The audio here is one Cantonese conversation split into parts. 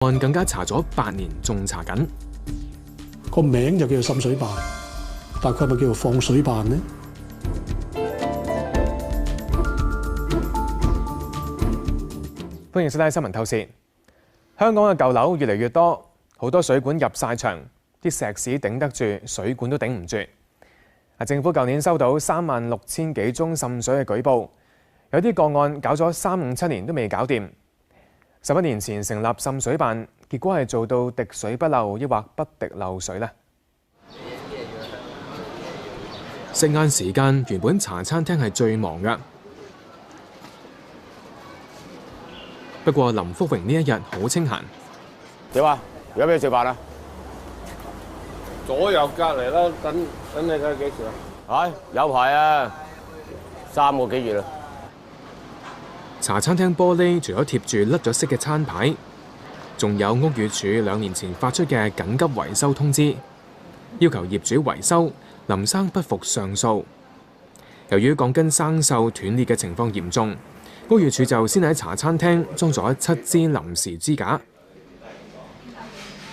案更加查咗8年，仲查緊。個名就叫做滲水辦，但佢係咪叫做放水辦呢？歡迎收睇新聞透視。香港嘅舊樓越嚟越多，好多水管入晒牆，啲石屎頂得住，水管都頂唔住。政府舊年收到36000幾宗滲水嘅舉報，有啲個案搞咗3、5、7年都未搞掂。11年前成立滲水辦，結果係做到滴水不漏，抑或不滴漏水呢？食晏時間原本茶餐廳係最忙㗎，不過林福榮呢一日好清閒。點啊？而家俾你食飯啦？左右隔離啦，等你睇下幾時啊？唉，有排啊，3個幾月啦。茶餐廳玻璃除咗貼住甩咗色嘅餐牌，仲有屋宇署2年前發出嘅緊急維修通知，要求業主維修。林生不服上訴，由於鋼筋生鏽斷裂嘅情況嚴重，屋宇署就先喺茶餐廳裝咗7支臨時支架。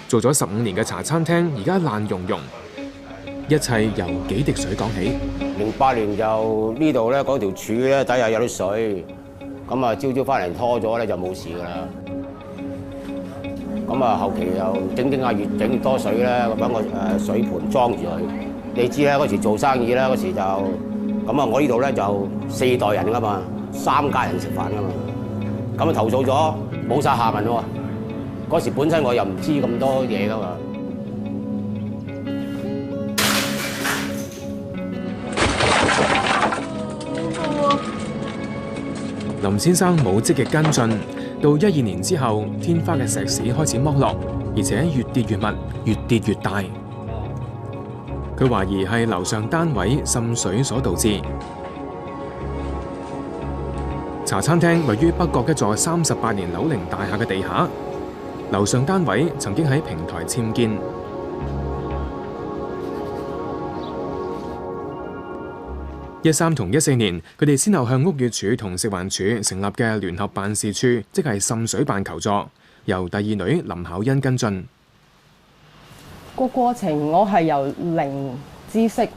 做咗15年嘅茶餐廳，而家爛溶溶，一切由幾滴水講起。08年就呢度咧，嗰條柱咧底下有啲水，咁啊朝翻嚟拖咗咧就冇事噶啦。咁啊後期又整下越整越多水咧，揾個水盤裝住佢。你知啦，嗰時做生意啦，嗰時就咁啊！我呢度咧就4代人噶嘛，3家人食飯噶嘛，咁啊投訴咗冇晒下文喎。嗰時本身我又唔知咁多嘢噶嘛。林先生冇積極跟進，到12年之後，天花嘅石屎開始剝落，而且越跌越密，越跌越大。佢懷疑係樓上單位滲水所導致。茶餐廳位於北角一座38年樓齡大廈嘅地下，樓上單位曾經喺平台僭建。13同14年，佢哋先後向屋宇署同食環署成立嘅聯合辦事處，即係滲水辦求助，由第二女林巧欣跟進。個過程我係由零知識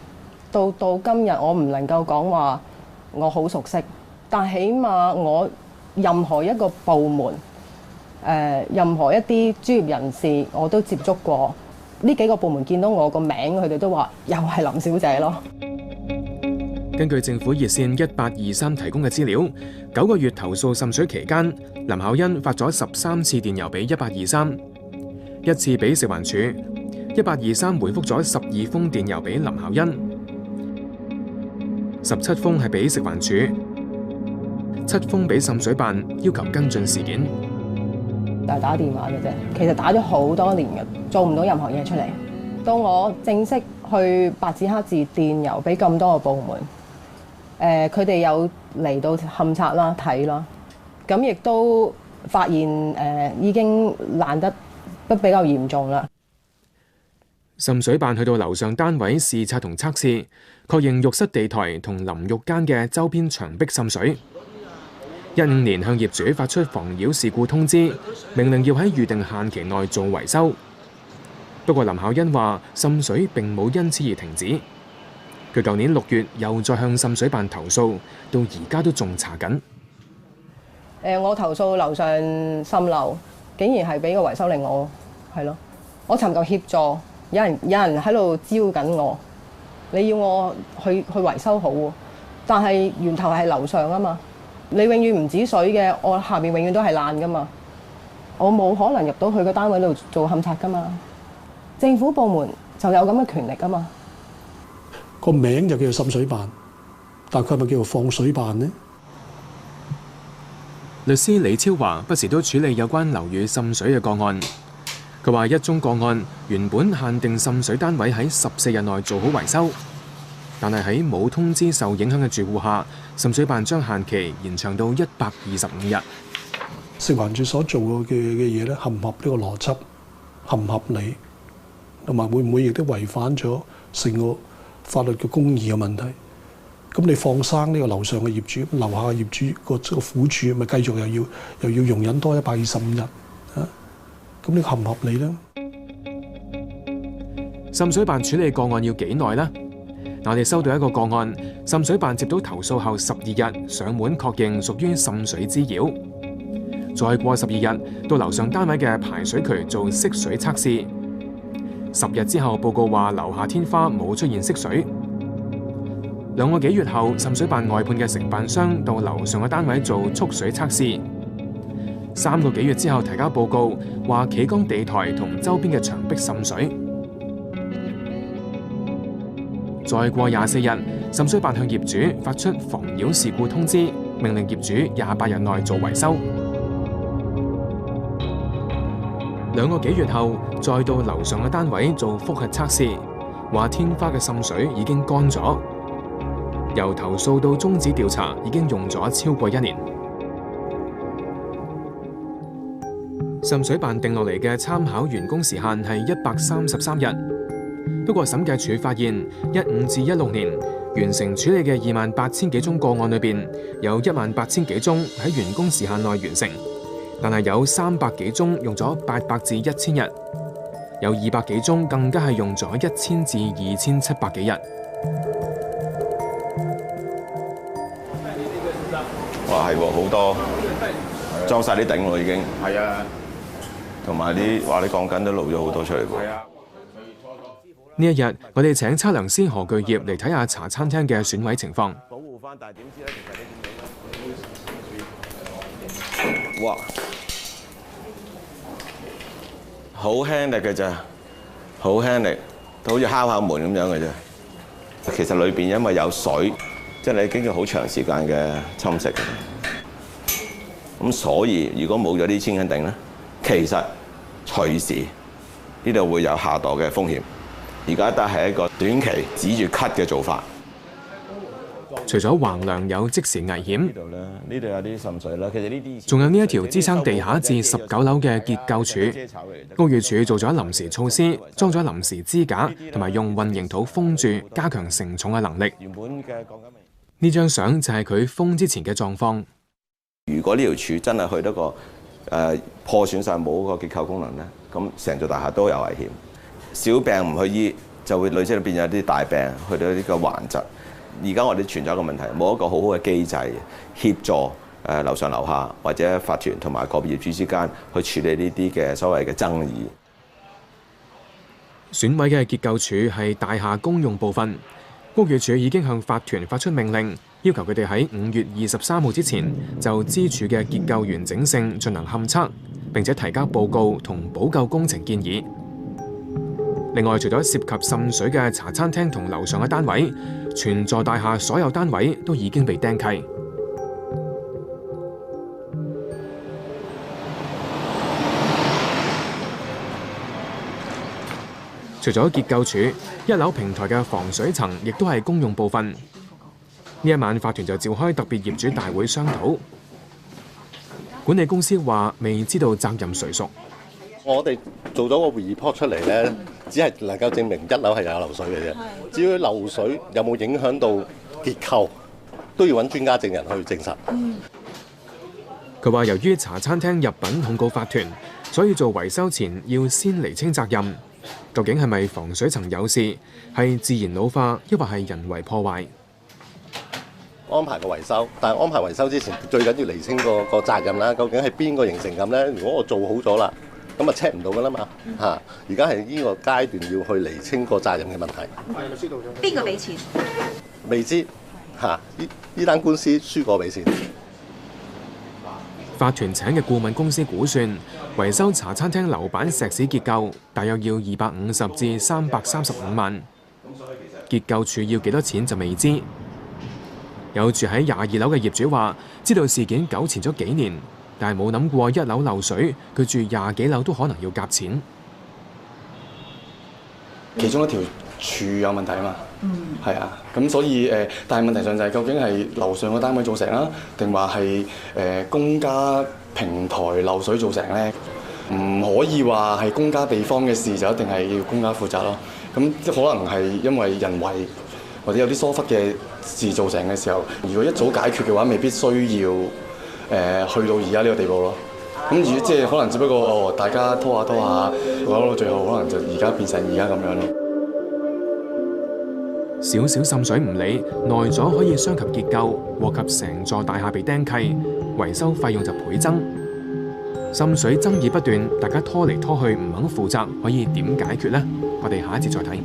到今日，我唔能夠講話我好熟悉，但起碼我任何一個部門，任何一啲專業人士我都接觸過。呢幾個部門見到我個名，佢哋都話又係林小姐咯。根據政府熱線1823提供嘅資料，9個月投訴滲水期間，林巧欣發咗13次電郵俾1823，一次俾食環署。1823回覆咗12封電郵俾林巧欣，17封係俾食環署，7封俾滲水辦，要求跟進事件。就係打電話嘅啫，其實打咗好多年嘅，做唔到任何嘢出嚟。到我正式去白紙黑字電郵俾咁多個部門，佢哋有嚟到勘察啦、睇啦，咁亦都發現已經爛得比較嚴重啦。滲水辦去到樓上單位視察同測試，確認浴室地台同淋浴間嘅周邊牆壁滲水。15年向業主發出妨擾事故通知，命令要喺預定限期內做維修。不過林巧欣話滲水並冇因此而停止。佢舊年6月又再向滲水辦投訴，到而家都仲查緊。我投訴樓上滲漏，竟然係俾個維修令我，係咯，我尋求協助。有人喺度招緊我，你要我去維修好喎，但係源頭係樓上啊嘛，你永遠唔止水嘅，我下面永遠都係爛噶嘛，我冇可能入到去個單位度做勘察噶嘛，政府部門就有咁嘅權力啊嘛。個名就叫做滲水辦，但佢係咪叫做放水辦呢？律師李超華不時都處理有關樓宇滲水嘅個案。佢話一宗個案原本限定滲水單位喺14日內做好維修，但係喺冇通知受影響嘅住戶下，滲水辦將限期延長到125日。食環署所做嘅嘢咧，合唔合呢個邏輯，合唔合理，同埋會唔會亦都違反咗成個法律嘅公義嘅問題？咁你放生呢個樓上嘅業主，樓下嘅業主個苦主咪繼續又要容忍多125日啊？咁呢個合唔合理呢？滲水辦處理個案要幾耐呢？我哋收到一個個案，滲水辦接到投訴後12日上門確認屬於滲水滋擾，再過12日到樓上單位嘅排水渠做釋水測試，10日之後報告話樓下天花冇出現釋水。2個幾月後，滲水辦外判嘅承辦商到樓上嘅單位做蓄水測試，3個幾月之後提交報告，話企崗地台同周邊嘅牆壁滲水。再過24日，滲水辦向業主發出妨擾事故通知，命令業主28日內做維修。2個幾月後，再到樓上嘅單位做複核測試，話天花嘅滲水已經乾咗。由投訴到終止調查已經用咗超過1年。滲水辦定落嚟嘅參考完工時限係133日，不過審計署發現15至16年完成處理嘅28,000幾宗個案裏邊，有18,000幾宗喺完工時限內完成，但係有300幾宗用咗800至1000日，有200幾宗更加係用咗1000至2700幾日。哇，係喎，好多裝晒啲頂咯，已經。係啊，同埋啲話你鋼筋都露咗好多出嚟喎。係啊。呢一日，我哋請測量師何巨業嚟睇下茶餐廳嘅損毀情況。保護翻，但係點知咧？其實你見到哇，好輕力嘅咋，好輕力，好似敲下門咁樣嘅啫。其實裏邊因為有水，即係你經過好長時間嘅侵蝕嘅。咁所以如果冇咗啲千斤頂咧，其實隨時呢度會有下墮嘅風險。而家都係一個短期止住咳嘅做法。除咗橫梁有即時危險，呢度咧，呢度有啲滲水啦。其實呢啲仲有呢一條支撐地下至19樓嘅結構柱，屋宇署做咗臨時措施，裝咗臨時支架，同埋用混凝土封住，加強承重嘅能力。原本嘅鋼筋呢張相就係佢封之前嘅狀況。如果呢條柱真係去到個破損晒冇個結構功能咧，咁成座大廈都有危險。小病唔去醫，就會累積變咗啲大病，去到呢個頑疾。而家我哋存在一個問題，冇一個好好嘅機制協助樓上樓下或者法團同埋個別業主之間去處理呢啲嘅所謂嘅爭議。損毀嘅結構柱係大廈公用部分，屋宇署已經向法團發出命令，要求佢哋喺5月23號之前就支柱嘅結構完整性進行勘測，並且提交報告同補救工程建議。另外，除咗涉及滲水嘅茶餐廳同樓上嘅單位，全座大廈所有單位都已經被釘契。除咗結構柱，1樓平台嘅防水層亦都係公用部分。呢一晚，法團就召開特別業主大會商討。管理公司話未知道責任誰屬。我哋做咗個 report 出嚟咧，只係能夠證明1樓係有漏水嘅啫。至於漏水有冇影響到結構，都要揾專家證人去證實。佢話由於茶餐廳入稟控告法團，所以做維修前要先釐清責任。究竟係咪防水層有事，係自然老化，抑或係人為破壞？安排個維修，但係安排維修之前，最緊要釐清個責任啦。究竟係邊個形成咁咧？如果我做好咗啦，咁啊 check 唔到噶啦嘛嚇。而家係呢個階段要去釐清個責任嘅問題。邊個俾錢？未知嚇，呢單官司輸過俾錢。法團請嘅顧問公司估算，維修茶餐廳樓板石屎結構大約要250至335萬。結構處要幾多錢就未知。有住喺22樓嘅業主話，知道事件糾纏咗幾年，但係冇諗過1樓漏水，佢住20幾樓都可能要夾錢。其中一條柱有問題啊嘛，係啊，咁所以但係問題上就係究竟係樓上個單位造成啦，定話係公家平台漏水造成咧？唔可以話係公家地方嘅事就一定係要公家負責咯。咁即可能係因為人為或者有啲疏忽嘅事造成嘅時候，如果一早解決嘅話，未必需要去到而家呢個地步咯。咁而即係可能只不過大家拖下，搞到最後可能就而家變成而家咁樣咯。少少滲水唔理，耐咗可以傷及結構，禍及成座大廈被釘契，維修費用就倍增。滲水爭議不斷，大家拖嚟拖去唔肯負責，可以點解決呢？我哋下一節再睇。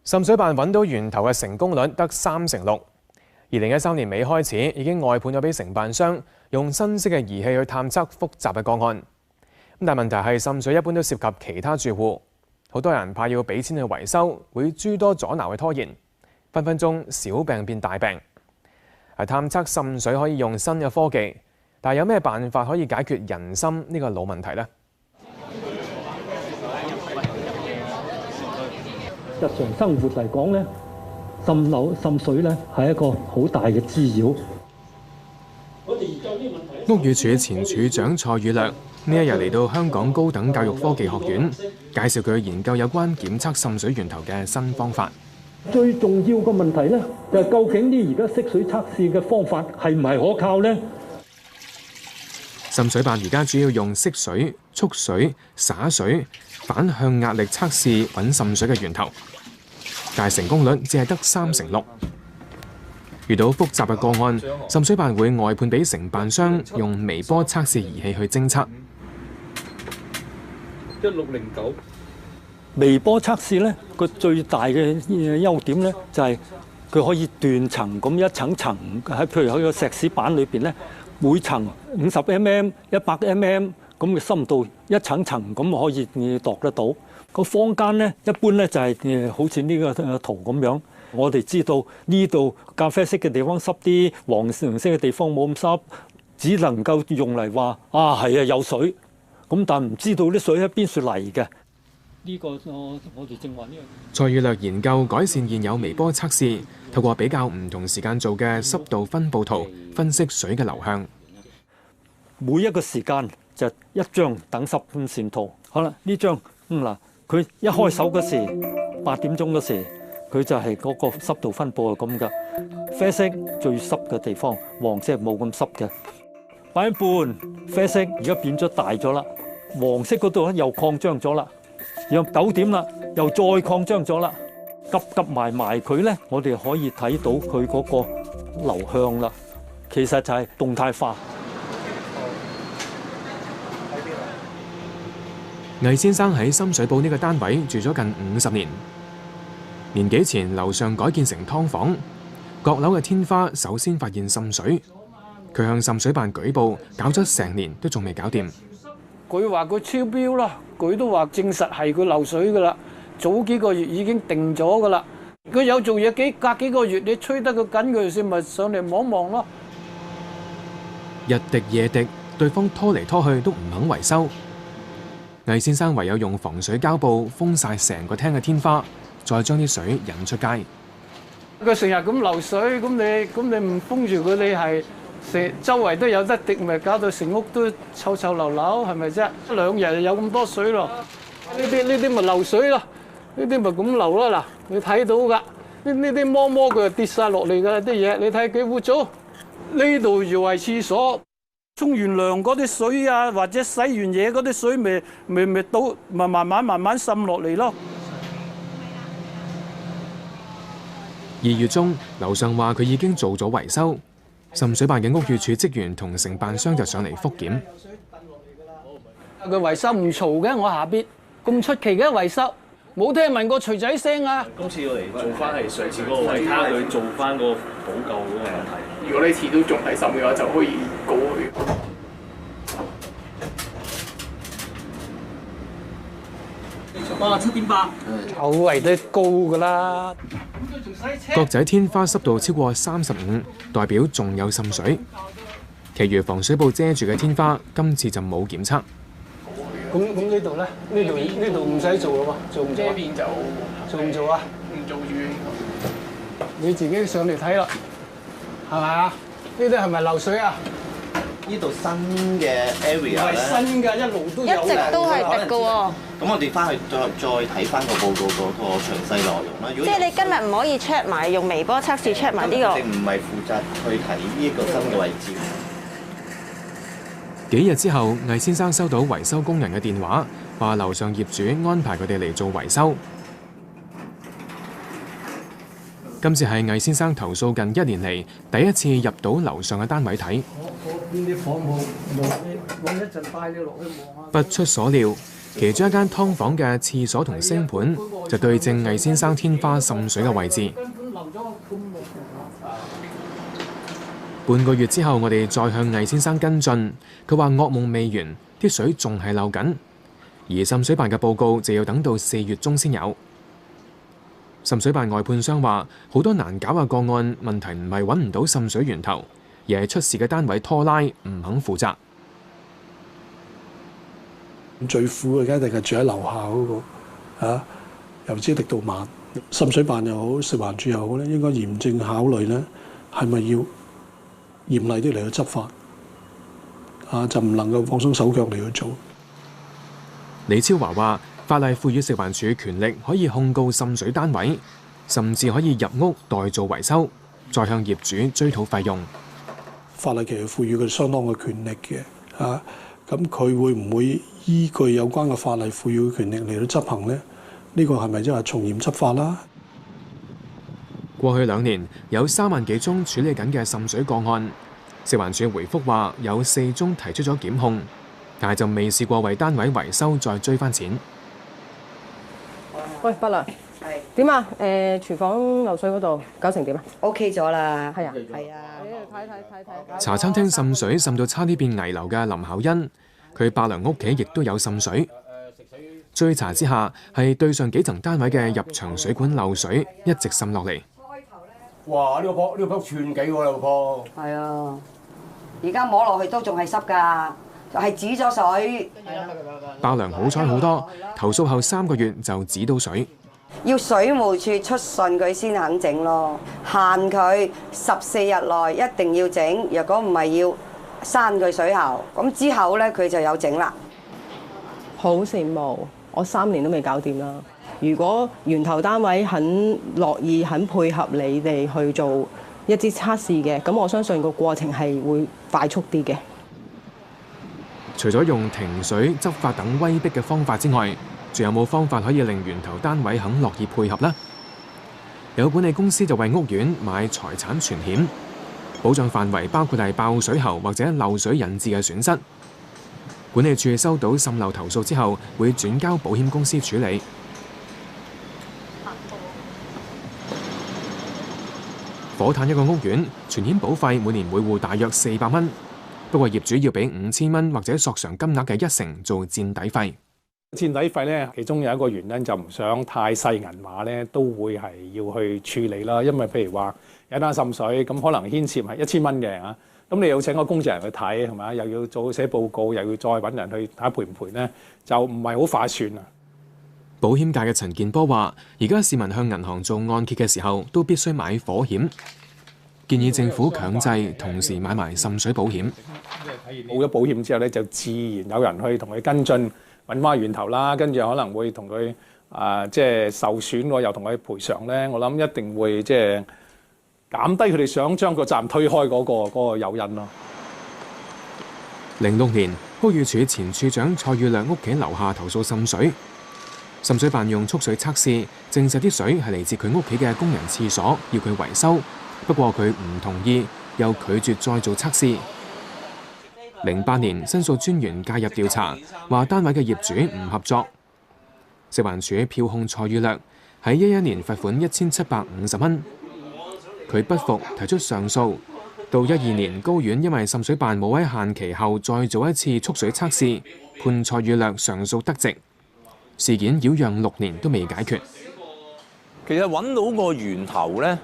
滲水辦揾到源頭嘅成功率得36%。2013年尾開始已經外判咗俾承辦商，用新式嘅儀器去探測複雜嘅個案。但問題係滲水一般都涉及其他住戶，好多人怕要俾錢去維修，會諸多阻撓去拖延，分分鐘小病變大病。探測滲水可以用新嘅科技，但係有咩辦法可以解決人心呢個老問題呢？日常生活嚟講咧，滲水咧係一個好大嘅滋擾。屋宇署前署長蔡宇略呢一日嚟到香港高等教育科技學院，介紹佢研究有關檢測滲水源頭嘅新方法。最重要嘅問題咧，就係究竟啲而家識水測試嘅方法係唔係可靠咧？滲水辦而家主要用釋水、蓄水、灑水、反向壓力測試揾滲水嘅源頭，但係成功率只係得36%。遇到複雜嘅個案，滲水辦會外判俾承辦商，用微波測試儀器去偵測。1609微波測試咧，個最大嘅優點咧就係佢可以斷層咁一層層喺，譬如喺個石屎板裏邊咧，每層50mm、100mm 咁嘅深度，一層層咁可以度得到。個坊間咧一般咧就係好似呢個圖咁樣。我哋知道呢度咖啡色嘅地方濕啲，黃色嘅地方冇咁濕，只能夠用嚟話係有水，咁但唔知道啲水喺邊處嚟嘅。呢個我哋正話呢個。蔡宇略研究改善現有微波測試，透過比較唔同時間做嘅濕度分佈圖，分析水嘅流向。每一個時間就一張等濕線圖。好啦，呢張嗱，佢一開手嗰時8點鐘嗰時。佢就係嗰個濕度分佈係咁噶，啡色最濕嘅地方，黃色冇咁濕嘅。擺一半，啡色而家變咗大咗啦，黃色嗰度咧又擴張咗啦，然後9點啦，又再擴張咗啦，夾埋佢咧，我哋可以睇到佢嗰個流向啦。其實就係動態化。魏先生喺深水埗呢個單位住咗近50年。年幾前樓上改建成劏房，閣樓嘅天花首先發現滲水，佢向滲水辦舉報，搞咗成年都仲未搞掂。佢話佢超標啦，佢都話證實係佢漏水噶啦，早幾個月已經定咗噶啦。佢有做嘢隔幾個月，你吹得佢緊佢先，咪上嚟望望咯。日滴夜滴，對方拖嚟拖去都唔肯維修。魏先生唯有用防水膠布封晒成個廳嘅天花。再將啲水引出街。佢成日咁流水，咁你唔封住佢，你係成周圍都有得滴，咪搞到成屋都臭臭流流，係咪啫？2日就有咁多水咯。呢啲咪漏水咯，呢啲咪咁流咯。嗱，你睇到㗎，呢啲摸佢就跌晒落嚟㗎啲嘢，你睇幾污糟。呢度又係廁所，沖完涼嗰啲水啊，或者洗完嘢嗰啲水咪倒，咪慢慢滲落嚟咯。2月中，樓上話佢已經做咗維修，滲水辦嘅屋宇署職員同承辦商就上嚟復檢。佢維修唔嘈嘅，我下邊咁出奇嘅維修，冇聽聞過錘仔聲啊！今次要嚟做翻係上次嗰個位，睇下佢做翻嗰個補救嗰個問題。如果呢次都仲係滲嘅話，就可以告佢。7.8，周圍都高㗎啦。角仔天花濕度超過35，代表仲有滲水。其餘防水布遮住嘅天花，今次就冇檢測。咁呢度咧？呢度唔使做咯喎，做唔做？呢邊就做唔做啊？唔做住。你自己上嚟睇啦，係咪啊？呢啲係咪漏水啊？呢度新嘅 area 係咧，新㗎，一路都有。一直都係滴㗎喎。咁我哋翻去再睇翻個報告嗰個詳細內容啦。如果即係你今日唔可以 check 埋用微波測試 check 埋呢個。我哋唔係負責去睇呢一個新嘅位置。幾日之後，魏先生收到維修工人嘅電話，話樓上業主安排佢哋嚟做維修。今次係魏先生投訴近1年嚟第一次入到樓上嘅單位睇。邊啲房冇揾一陣帶你落去望下。不出所料，其中一間劏房嘅廁所同星盤就對正魏先生天花滲水嘅位置。半個月之後，我哋再向魏先生跟進，佢話噩夢未完，啲水仲係漏緊，而滲水辦嘅報告就要等到4月中先有。滲水辦外判商話，好多難搞嘅個案，問題唔係揾唔到滲水源頭，而係出事嘅單位拖拉，唔肯負責。最苦嘅一定係住喺樓下嗰個由朝滴到晚。滲水辦又好，食環署又好咧，應該嚴正考慮咧，係咪要嚴厲啲嚟去執法？就唔能夠放鬆手腳嚟去做。李超華話：法例賦予食環署權力，可以控告滲水單位，甚至可以入屋代做維修，再向業主追討費用。法例其實賦予佢相當嘅權力嘅，咁佢會唔會依據有關嘅法例賦予嘅權力嚟到執行呢？呢個係咪即係從嚴執法啦？過去2年有3萬幾宗處理緊嘅滲水個案，食環署回覆話有4宗提出咗檢控，但係就未試過為單位維修再追翻錢。喂，不良，點啊？廚房漏水嗰度搞成點啊 ？OK 咗啦。係啊，係啊。睇。茶餐廳滲水滲到差啲變危樓嘅林巧欣，佢伯娘屋企亦都有滲水。追查之下，係對上幾層單位嘅入牆水管漏水，一直滲落嚟。哇！呢個坡寸幾喎，呢個坡。係啊，而家摸落去都仲係濕㗎，就係止咗水。伯娘好彩好多，投訴後3個月就止到水。要水務署出信佢先肯整咯，限佢14日內一定要整，若果唔係要刪佢水喉，咁之後咧佢就有整啦。好羨慕，我3年都未搞掂啦。如果源頭單位樂意肯配合你哋去做一啲測試嘅，咁我相信個過程係會快速啲嘅。除咗用停水、執法等威逼嘅方法之外，仲有冇方法可以令源頭單位肯樂意配合呢？有管理公司就為屋苑買財產全險，保障範圍包括係爆水喉或者漏水引致嘅損失。管理處收到滲漏投訴之後，會轉交保險公司處理。火炭一個屋苑，全險保費每年每戶大約400蚊，不過業主要俾5000蚊或者索償金額嘅1成做墊底費。墊底費咧，其中有一個原因就唔想太細銀碼咧，都會係要去處理啦。因為譬如話有單滲水，咁可能牽涉係1000蚊嘅嚇，咁你要請個工程人去睇係咪？又要做寫報告，又要再揾人去睇下賠唔賠咧，就唔係好划算啊。保險界嘅陳健波話：而家市民向銀行做按揭嘅時候，都必須買火險，建議政府強制同時買埋滲水保險。冇咗保險之後咧，就自然有人去同佢跟進。揾翻源頭啦，跟住可能會同佢即係受損喎，又同佢賠償咧。我諗一定會即係減低佢哋想將個責任推開嗰個誘因咯。06年，屋宇署前署長蔡宇亮屋企樓下投訴滲水，滲水辦用蓄水測試證實啲水係嚟自佢屋企嘅工人廁所，要佢維修。不過佢唔同意，又拒絕再做測試。08年，申訴專員介入調查，話單位嘅業主唔合作。食環署票控蔡宇略，喺11年罰款1750蚊。佢不服，提出上訴。到12年，高院因為滲水辦冇喺限期後再做一次蓄水測試，判蔡宇略上訴得直。事件擾攘6年都未解決。其實揾到個源頭呢，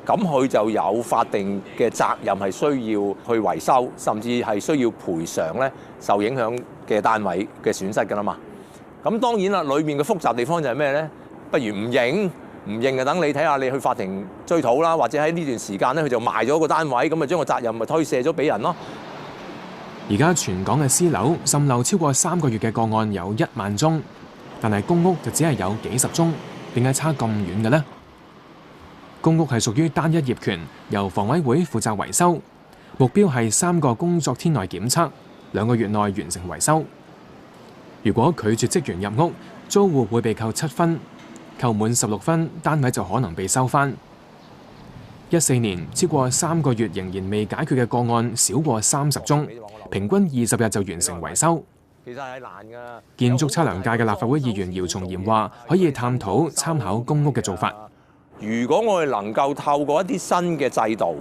咁佢就有法定嘅責任係需要去維修，甚至係需要賠償咧受影響嘅單位嘅損失㗎啦嘛。咁當然啦，裏面嘅複雜地方就係咩咧？不如唔認就等你睇下，你去法庭追討啦，或者喺呢段時間咧，佢就賣咗個單位，咁咪將個責任咪推卸咗俾人咯。而家全港嘅私樓滲漏超過3個月嘅個案有1萬宗，但係公屋就只係有幾十宗，點解差咁遠嘅呢？公屋係屬於單一業權，由房委會負責維修，目標係3個工作天內檢測，2個月內完成維修。如果拒絕職員入屋，租戶會被扣7分，扣滿16分，單位就可能被收返。14年超過3個月仍然未解決嘅個案少過30宗，平均20日就完成維修。其實係難㗎。建築測量界嘅立法會議員姚松炎話：可以探討參考公屋嘅做法。如果我哋能夠透過一啲新嘅制度，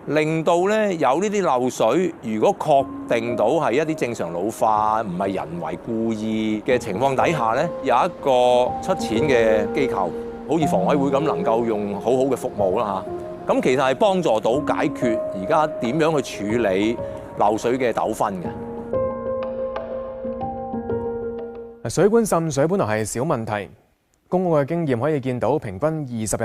令到咧有呢啲漏水，如果確定到係一啲正常老化，唔係人為故意嘅情況底下咧，有一個出錢嘅機構，好似房委會咁，能夠用好好嘅服務啦嚇。咁其實係幫助到解決而家點樣去處理漏水嘅糾紛嘅。水管滲水本來係小問題，公屋嘅經驗可以見到平均20日